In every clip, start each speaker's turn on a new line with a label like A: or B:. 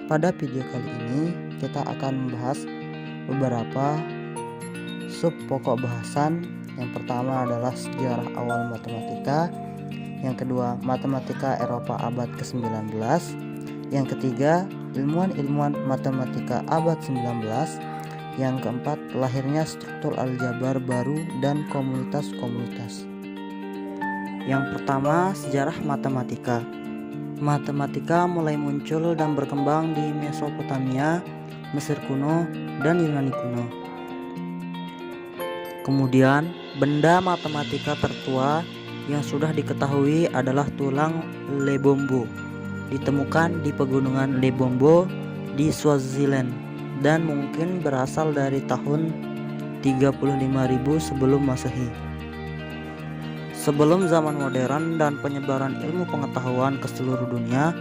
A: Pada video kali ini kita akan membahas beberapa sub pokok bahasan. Yang pertama adalah sejarah awal matematika, yang kedua matematika Eropa abad ke-19, yang ketiga ilmuwan-ilmuwan matematika abad 19, yang keempat lahirnya struktur aljabar baru dan komunitas-komunitas. Yang pertama, sejarah matematika. Matematika mulai muncul dan berkembang di Mesopotamia, Mesir kuno, dan Yunani kuno. Kemudian, benda matematika tertua yang sudah diketahui adalah tulang Lebombo. Ditemukan di pegunungan Lebombo di Swaziland dan mungkin berasal dari tahun 35.000 sebelum Masehi. Sebelum zaman modern dan penyebaran ilmu pengetahuan ke seluruh dunia,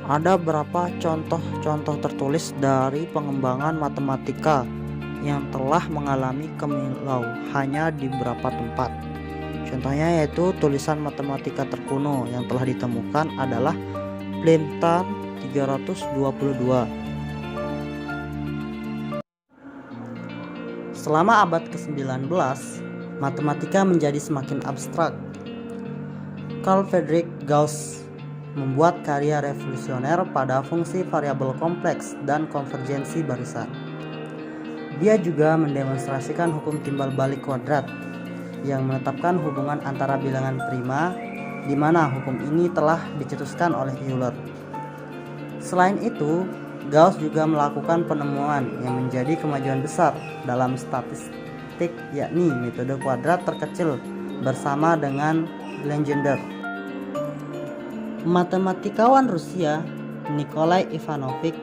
A: ada beberapa contoh-contoh tertulis dari pengembangan matematika yang telah mengalami kemilau hanya di beberapa tempat. Contohnya yaitu tulisan matematika terkuno yang telah ditemukan adalah Plimpton 322. Selama abad ke-19, matematika menjadi semakin abstrak. Carl Friedrich Gauss membuat karya revolusioner pada fungsi variabel kompleks dan konvergensi barisan. Dia juga mendemonstrasikan hukum timbal balik kuadrat yang menetapkan hubungan antara bilangan prima, di mana hukum ini telah dicetuskan oleh Euler. Selain itu, Gauss juga melakukan penemuan yang menjadi kemajuan besar dalam statistik, yakni metode kuadrat terkecil bersama dengan Legendre. Matematikawan Rusia Nikolai Ivanovich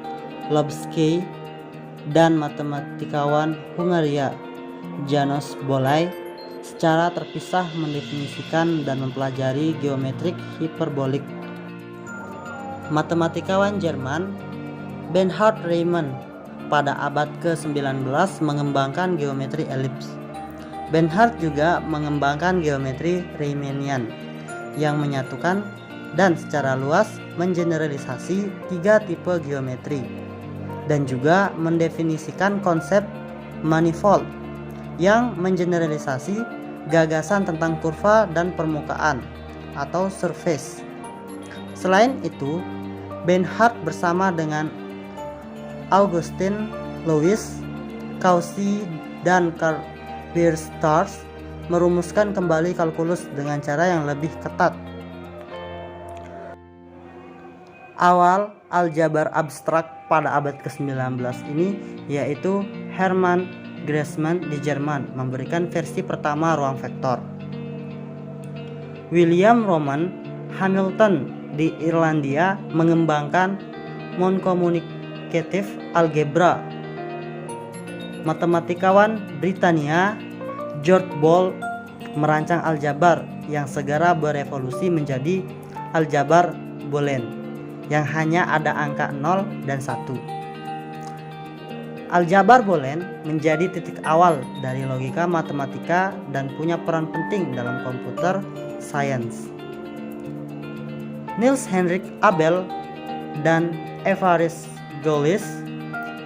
A: Lobsky dan matematikawan Hungaria János Bolyai secara terpisah mendefinisikan dan mempelajari geometrik hiperbolik. Matematikawan Jerman Bernhard Riemann pada abad ke-19 mengembangkan geometri elips. Bernhard juga mengembangkan geometri Riemannian yang menyatukan dan secara luas mengeneralisasi tiga tipe geometri dan juga mendefinisikan konsep manifold yang mengeneralisasi gagasan tentang kurva dan permukaan atau surface. Selain itu, Bernhard bersama dengan Augustin Louis Cauchy dan Karl Weierstrass merumuskan kembali kalkulus dengan cara yang lebih ketat. Awal aljabar abstrak pada abad ke-19 ini yaitu Hermann Grassmann di Jerman memberikan versi pertama ruang vektor. William Roman Hamilton di Irlandia mengembangkan non-commutative algebra. Matematikawan Britania George Boole merancang aljabar yang segera berevolusi menjadi aljabar Boolean yang hanya ada angka 0 dan 1. Aljabar Boolean menjadi titik awal dari logika matematika dan punya peran penting dalam computer science. Niels Henrik Abel dan Évariste Gauss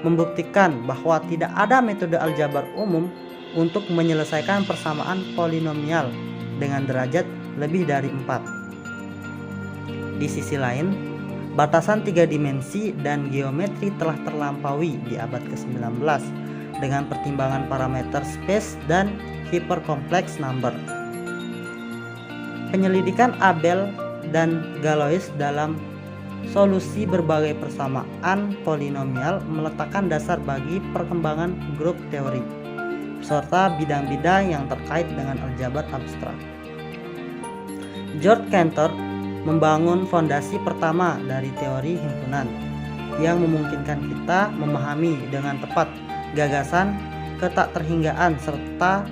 A: membuktikan bahwa tidak ada metode aljabar umum untuk menyelesaikan persamaan polinomial dengan derajat lebih dari 4. Di sisi lain, batasan tiga dimensi dan geometri telah terlampaui di abad ke-19 dengan pertimbangan parameter space dan hypercomplex number. Penyelidikan Abel dan Galois dalam solusi berbagai persamaan polinomial meletakkan dasar bagi perkembangan grup teori serta bidang-bidang yang terkait dengan aljabar abstrak. George Cantor membangun fondasi pertama dari teori himpunan yang memungkinkan kita memahami dengan tepat gagasan ketakterhinggaan serta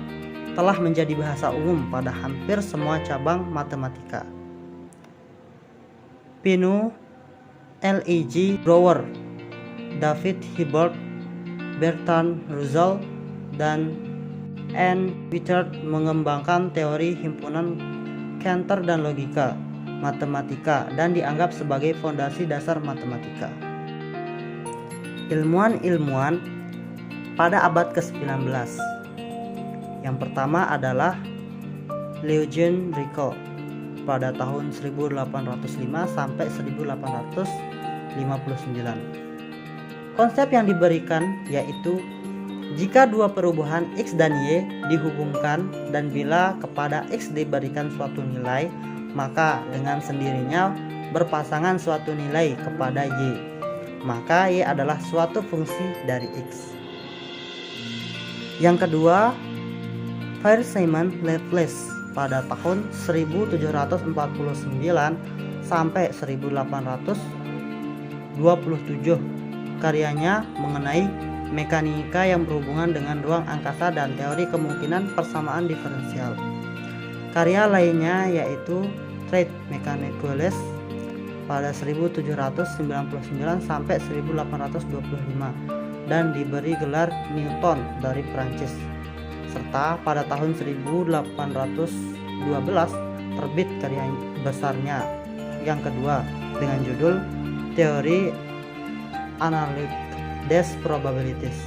A: telah menjadi bahasa umum pada hampir semua cabang matematika. Pinu, L.E.G. Brouwer, David Hilbert, Bertrand Russell, dan N. Whitard mengembangkan teori himpunan Cantor dan logika matematika dan dianggap sebagai fondasi dasar matematika. ilmuwan-ilmuwan pada abad ke-19. Yang pertama adalah Eugen Rico pada tahun 1805 sampai 1859. Konsep yang diberikan yaitu jika dua perubahan X dan Y dihubungkan dan bila kepada X diberikan suatu nilai, maka dengan sendirinya berpasangan suatu nilai kepada Y, maka Y adalah suatu fungsi dari X. Yang kedua, Pierre-Simon Laplace pada tahun 1749 sampai 1827. Karyanya mengenai mekanika yang berhubungan dengan ruang angkasa dan teori kemungkinan persamaan diferensial. Karya lainnya yaitu Traité mécaniques pada 1799 sampai 1825 dan diberi gelar Newton dari Prancis. Serta pada tahun 1812 terbit karya besarnya yang kedua dengan judul Teori Analytique des Probabilités.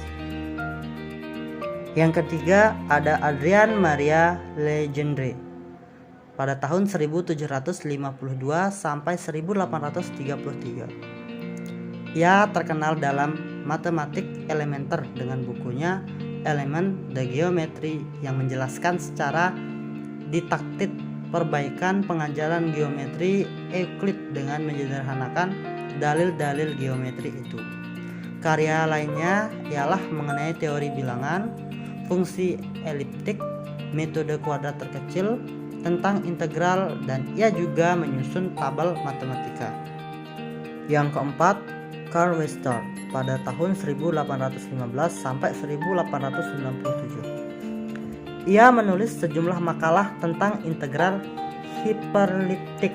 A: Yang ketiga ada Adrien Maria Legendre pada tahun 1752 sampai 1833. Ia terkenal dalam matematik elementer dengan bukunya Elemen de Geometrie yang menjelaskan secara didaktik perbaikan pengajaran geometri Euclid dengan menyederhanakan dalil-dalil geometri itu. Karya lainnya ialah mengenai teori bilangan, fungsi eliptik, metode kuadrat terkecil, tentang integral, dan ia juga menyusun tabel matematika. Yang keempat, Carl Wester pada tahun 1815 sampai 1897. Ia menulis sejumlah makalah tentang integral hiperelliptik,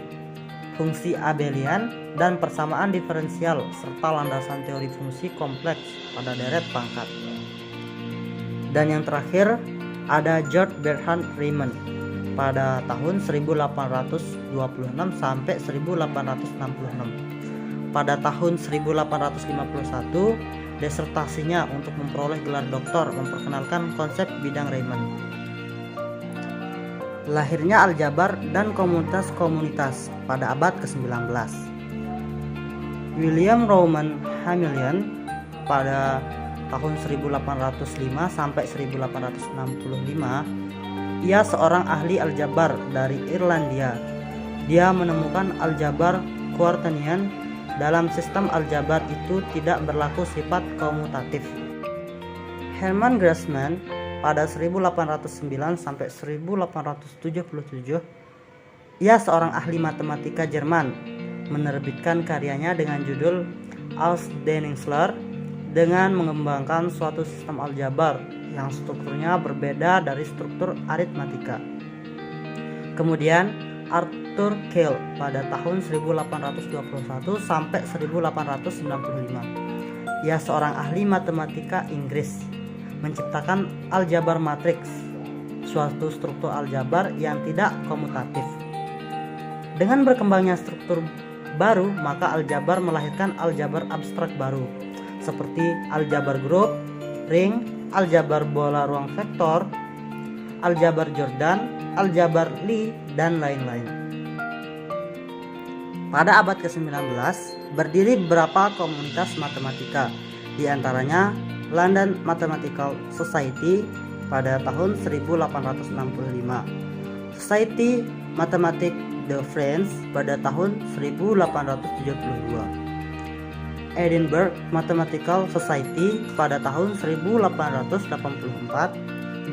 A: fungsi abelian, dan persamaan diferensial serta landasan teori fungsi kompleks pada deret pangkat. Dan yang terakhir ada George Bernhard Riemann pada tahun 1826 sampai 1866. Pada tahun 1851, disertasinya untuk memperoleh gelar doktor memperkenalkan konsep bidang Riemann. Lahirnya aljabar dan komunitas-komunitas pada abad ke-19. William Rowan Hamilton pada tahun 1805 sampai 1865. Ia seorang ahli aljabar dari Irlandia. Dia menemukan aljabar Quaternion. Dalam sistem aljabar itu tidak berlaku sifat komutatif. Hermann Grassmann pada 1809 sampai 1877. Ia seorang ahli matematika Jerman, menerbitkan karyanya dengan judul Ausdehnungslehre dengan mengembangkan suatu sistem aljabar yang strukturnya berbeda dari struktur aritmatika. Kemudian Arthur Keil pada tahun 1821 sampai 1895. Ia seorang ahli matematika Inggris, menciptakan aljabar matriks, suatu struktur aljabar yang tidak komutatif. Dengan berkembangnya struktur baru, maka aljabar melahirkan aljabar abstrak baru, seperti aljabar grup, ring, aljabar bola ruang vektor, aljabar Jordan, aljabar Lie, dan lain-lain. Pada abad ke-19 berdiri beberapa komunitas matematika, di antaranya London Mathematical Society pada tahun 1865, Société Mathématique de France pada tahun 1872, Edinburgh Mathematical Society pada tahun 1884,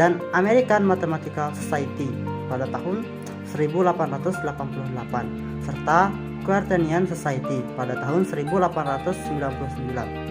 A: dan American Mathematical Society pada tahun 1888, serta Quaternion Society pada tahun 1899.